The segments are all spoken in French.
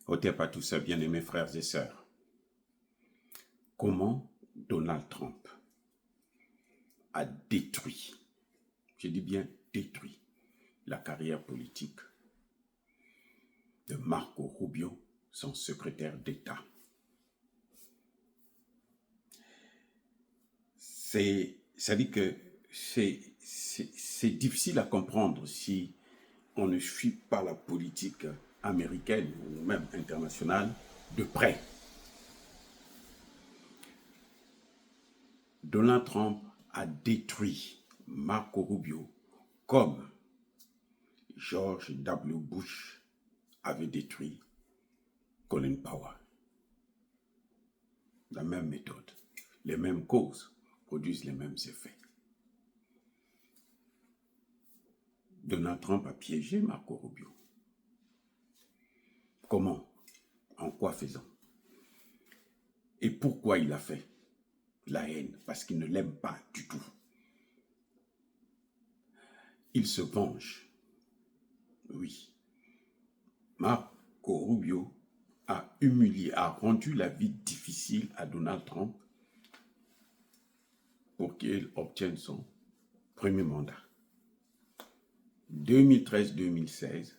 Hotep à tout ça, bien-aimés frères et sœurs. Comment Donald Trump a détruit, je dis bien détruit, la carrière politique de Marco Rubio, son secrétaire d'État. Ça dit que c'est difficile à comprendre si on ne suit pas la politique américaine ou même internationale de près. Donald Trump a détruit Marco Rubio comme George W. Bush avait détruit Colin Powell. La même méthode, les mêmes causes produisent les mêmes effets. Donald Trump a piégé Marco Rubio. Comment? En quoi faisant? Et pourquoi il a fait? La haine, parce qu'il ne l'aime pas du tout. Il se venge. Oui. Marco Rubio a humilié, a rendu la vie difficile à Donald Trump pour qu'il obtienne son premier mandat. 2013-2016,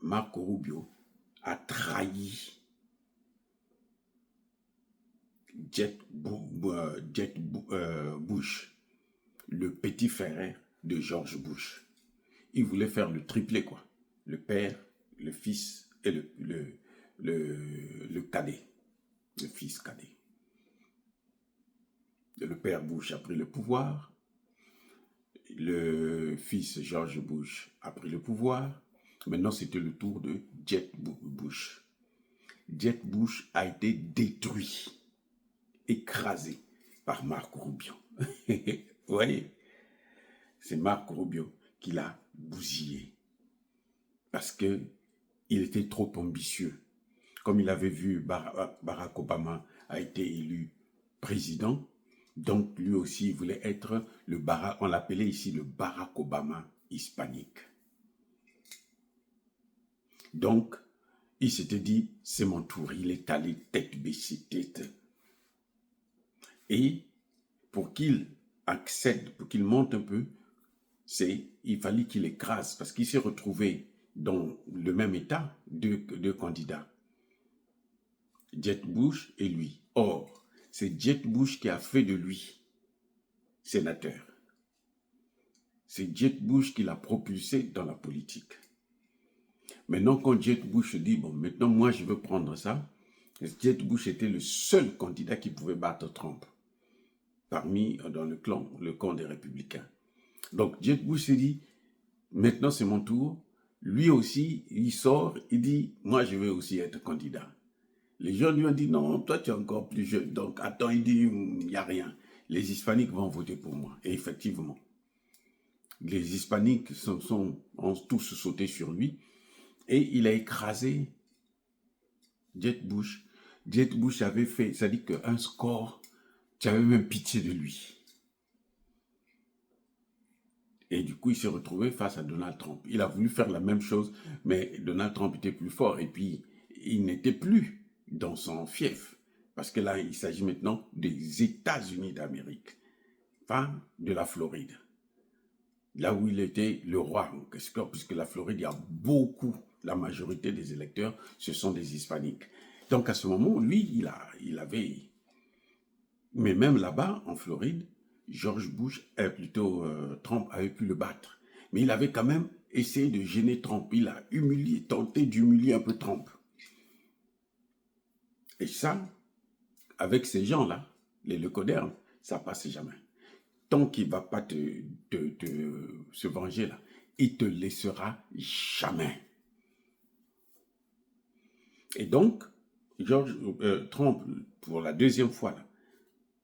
Marco Rubio a trahi Jeb Bush, le petit frère de George Bush. Il voulait faire le triplé, quoi. Le père, le fils et le cadet. Le fils cadet. Le père Bush a pris le pouvoir. Le fils George Bush a pris le pouvoir. Maintenant, c'était le tour de Jeb Bush. Jeb Bush a été détruit, écrasé par Marco Rubio. Vous voyez, c'est Marco Rubio qui l'a bousillé parce qu'il était trop ambitieux. Comme il avait vu Barack Obama a été élu président, donc lui aussi il voulait être le Barack, on l'appelait ici le Barack Obama hispanique. Donc, il s'était dit, c'est mon tour, il est allé tête baissée, tête. Et pour qu'il accède, pour qu'il monte un peu, il fallait qu'il écrase, parce qu'il s'est retrouvé dans le même état, deux candidats, Jeb Bush et lui. Or, c'est Jeb Bush qui a fait de lui sénateur. C'est Jeb Bush qui l'a propulsé dans la politique. Maintenant, quand Jeb Bush dit, bon, maintenant, moi, je veux prendre ça, Jeb Bush était le seul candidat qui pouvait battre Trump, parmi, dans le camp des républicains. Donc, Jeb Bush s'est dit, maintenant, c'est mon tour. Lui aussi, il sort, il dit, moi, je veux aussi être candidat. Les gens lui ont dit, non, toi, tu es encore plus jeune. Donc, attends, il dit, il n'y a rien. Les hispaniques vont voter pour moi. Et effectivement, les hispaniques ont tous sauté sur lui. Et il a écrasé Jeb Bush. Jeb Bush avait fait, ça dit qu'un score, tu avais même pitié de lui. Et du coup, il s'est retrouvé face à Donald Trump. Il a voulu faire la même chose, mais Donald Trump était plus fort. Et puis, il n'était plus dans son fief. Parce que là, il s'agit maintenant des États-Unis d'Amérique. Enfin, de la Floride. Là où il était le roi, puisque la Floride, il y a beaucoup, la majorité des électeurs, ce sont des hispaniques. Donc à ce moment, lui, il avait... Mais même là-bas, en Floride, George Bush, Trump avait pu le battre. Mais il avait quand même essayé de gêner Trump. Il a tenté d'humilier un peu Trump. Et ça, avec ces gens-là, les leucodermes, ça passe jamais. Tant qu'il ne va pas se venger là, il ne te laissera jamais. Et donc, Trump, pour la deuxième fois,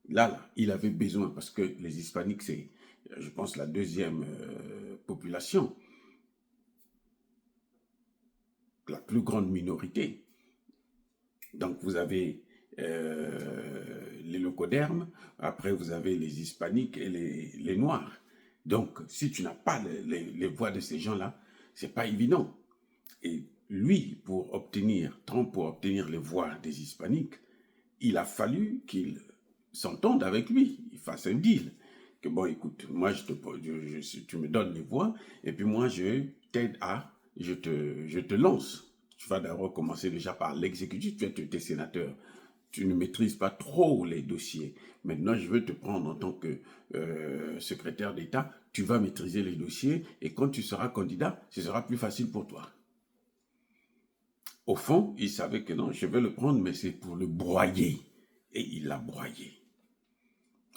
là, il avait besoin, parce que les hispaniques, c'est, je pense, la deuxième population, la plus grande minorité. Donc, vous avez les leucodermes, après vous avez les hispaniques et les noirs. Donc, si tu n'as pas les voix de ces gens-là, c'est pas évident. Et Trump pour obtenir les voix des hispaniques, il a fallu qu'il s'entende avec lui, il fasse un deal. Que bon, écoute, moi, tu me donnes les voix, et puis moi, je t'aide je te lance. Tu vas d'abord commencer déjà par l'exécutif, tu es sénateur. Tu ne maîtrises pas trop les dossiers. Maintenant, je veux te prendre en tant que secrétaire d'État. Tu vas maîtriser les dossiers, et quand tu seras candidat, ce sera plus facile pour toi. Au fond, il savait que non, je vais le prendre, mais c'est pour le broyer. Et il l'a broyé.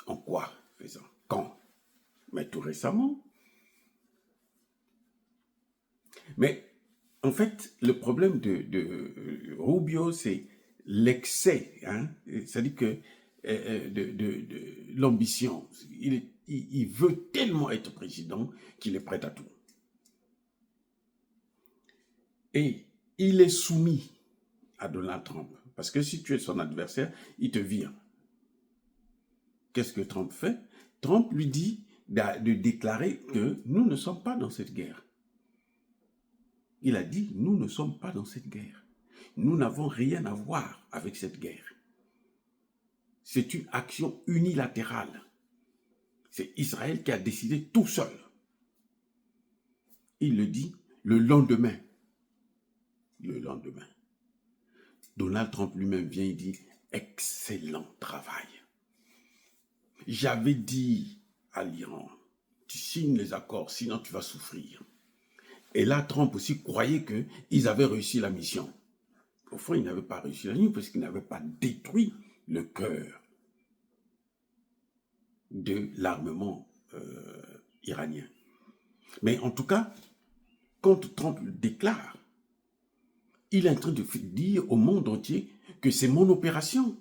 En quoi faisant? Quand? Mais tout récemment. Mais en fait, le problème de Rubio, c'est l'excès. Hein? C'est-à-dire que de l'ambition. Il veut tellement être président qu'il est prêt à tout. Et il est soumis à Donald Trump. Parce que si tu es son adversaire, il te vire. Qu'est-ce que Trump fait? Trump lui dit de déclarer que nous ne sommes pas dans cette guerre. Il a dit, nous ne sommes pas dans cette guerre. Nous n'avons rien à voir avec cette guerre. C'est une action unilatérale. C'est Israël qui a décidé tout seul. Il le dit le lendemain. Le lendemain. Donald Trump lui-même vient et dit, excellent travail. J'avais dit à l'Iran, tu signes les accords, sinon tu vas souffrir. Et là, Trump aussi croyait qu'ils avaient réussi la mission. Au fond, ils n'avaient pas réussi la mission parce qu'ils n'avaient pas détruit le cœur de l'armement iranien. Mais en tout cas, quand Trump le déclare, il est en train de dire au monde entier que c'est mon opération.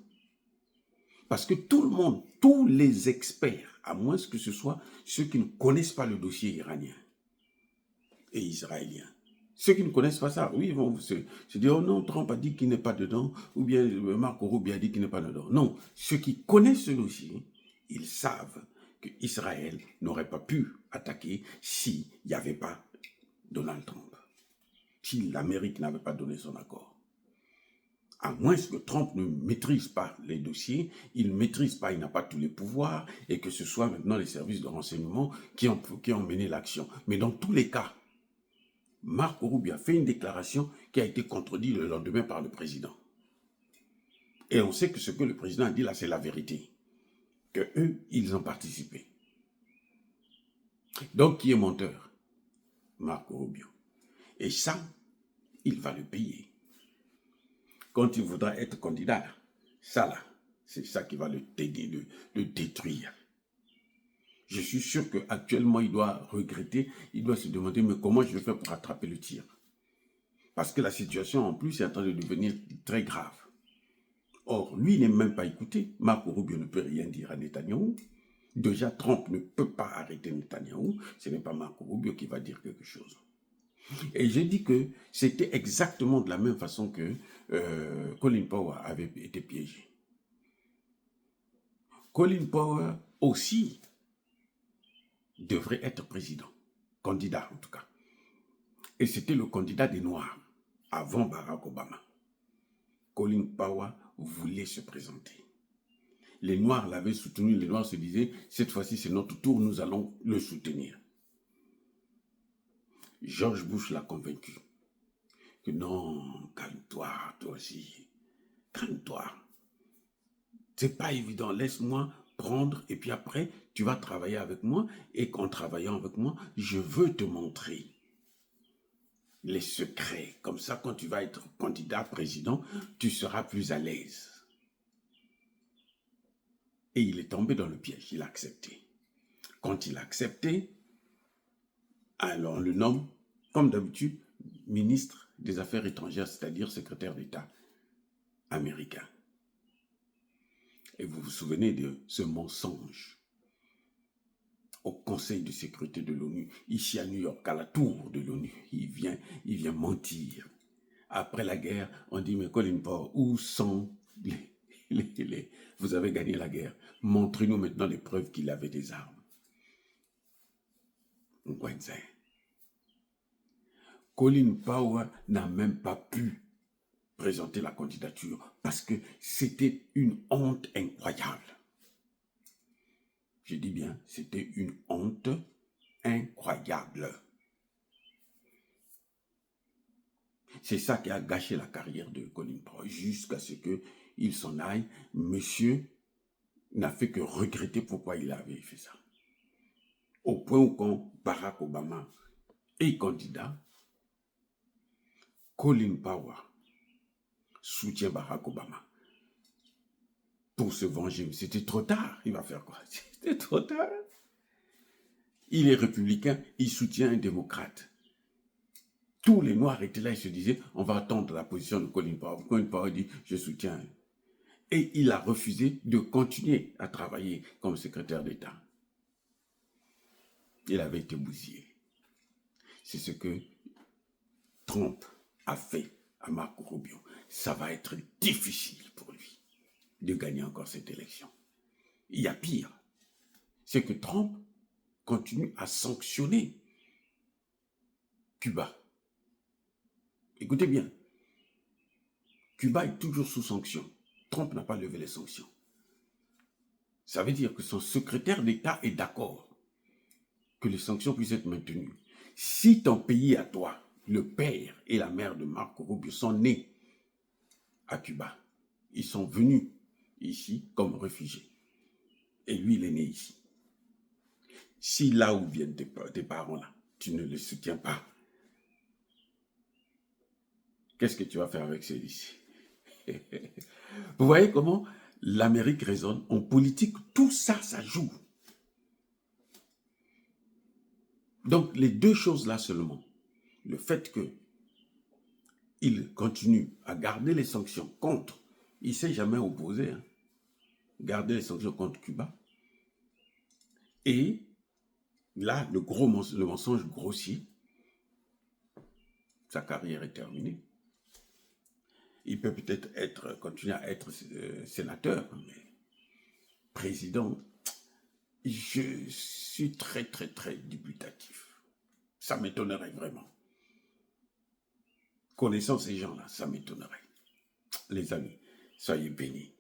Parce que tout le monde, tous les experts, à moins que ce soit ceux qui ne connaissent pas le dossier iranien et israélien, ceux qui ne connaissent pas ça, oui, ils vont se dire, oh non, Trump a dit qu'il n'est pas dedans, ou bien Marco Rubio a dit qu'il n'est pas dedans. Non, ceux qui connaissent ce dossier, ils savent qu'Israël n'aurait pas pu attaquer s'il n'y avait pas Donald Trump, si l'Amérique n'avait pas donné son accord. À moins que Trump ne maîtrise pas les dossiers, il ne maîtrise pas, il n'a pas tous les pouvoirs, et que ce soit maintenant les services de renseignement qui ont mené l'action. Mais dans tous les cas, Marco Rubio a fait une déclaration qui a été contredite le lendemain par le président. Et on sait que ce que le président a dit là, c'est la vérité. Que eux, ils ont participé. Donc, qui est menteur? Marco Rubio. Et ça, il va le payer. Quand il voudra être candidat, ça là, c'est ça qui va le détruire. Je suis sûr qu'actuellement, il doit regretter, il doit se demander, mais comment je vais faire pour attraper le tir? Parce que la situation, en plus, est en train de devenir très grave. Or, lui, il n'est même pas écouté. Marco Rubio ne peut rien dire à Netanyahou. Déjà, Trump ne peut pas arrêter Netanyahou. Ce n'est pas Marco Rubio qui va dire quelque chose. Et j'ai dit que c'était exactement de la même façon que Colin Powell avait été piégé. Colin Powell aussi devrait être président, candidat en tout cas. Et c'était le candidat des Noirs, avant Barack Obama. Colin Powell voulait se présenter. Les Noirs l'avaient soutenu, les Noirs se disaient, cette fois-ci c'est notre tour, nous allons le soutenir. George Bush l'a convaincu que non, calme-toi, toi aussi, calme-toi. C'est pas évident, laisse-moi prendre et puis après, tu vas travailler avec moi et qu'en travaillant avec moi, je veux te montrer les secrets. Comme ça, quand tu vas être candidat président, tu seras plus à l'aise. Et il est tombé dans le piège, il a accepté. Quand il a accepté, alors on le nomme, comme d'habitude, ministre des Affaires étrangères, c'est-à-dire secrétaire d'État américain. Et vous vous souvenez de ce mensonge au Conseil de sécurité de l'ONU, ici à New York, à la tour de l'ONU. Il vient mentir. Après la guerre, on dit, mais Colin Powell, où sont vous avez gagné la guerre. Montrez-nous maintenant les preuves qu'il avait des armes. Colin Powell n'a même pas pu présenter la candidature parce que c'était une honte incroyable. Je dis bien, c'était une honte incroyable. C'est ça qui a gâché la carrière de Colin Powell jusqu'à ce qu'il s'en aille. Monsieur n'a fait que regretter pourquoi il avait fait ça. Au point où quand Barack Obama est candidat, Colin Powell soutient Barack Obama pour se venger. C'était trop tard. Il va faire quoi? C'était trop tard. Il est républicain, il soutient un démocrate. Tous les Noirs étaient là, ils se disaient, on va attendre la position de Colin Powell. Colin Powell dit, je soutiens. Et il a refusé de continuer à travailler comme secrétaire d'État. Il avait été bousillé. C'est ce que Trump a fait à Marco Rubio. Ça va être difficile pour lui de gagner encore cette élection. Il y a pire, c'est que Trump continue à sanctionner Cuba. Écoutez bien, Cuba est toujours sous sanction. Trump n'a pas levé les sanctions. Ça veut dire que son secrétaire d'État est d'accord que les sanctions puissent être maintenues. Si ton pays à toi, le père et la mère de Marco Rubio sont nés à Cuba, ils sont venus ici comme réfugiés. Et lui, il est né ici. Si là où viennent tes parents, là, tu ne les soutiens pas, qu'est-ce que tu vas faire avec celui-ci? Vous voyez comment l'Amérique raisonne? En politique, tout ça, ça joue. Donc, les deux choses-là seulement, le fait qu'il continue à garder les sanctions contre, il ne s'est jamais opposé, hein, garder les sanctions contre Cuba, et là, le mensonge grossier, sa carrière est terminée. Il peut peut-être continuer à être sénateur, mais président, je suis très, très, très dubitatif. Ça m'étonnerait vraiment. Connaissant ces gens-là, ça m'étonnerait. Les amis, soyez bénis.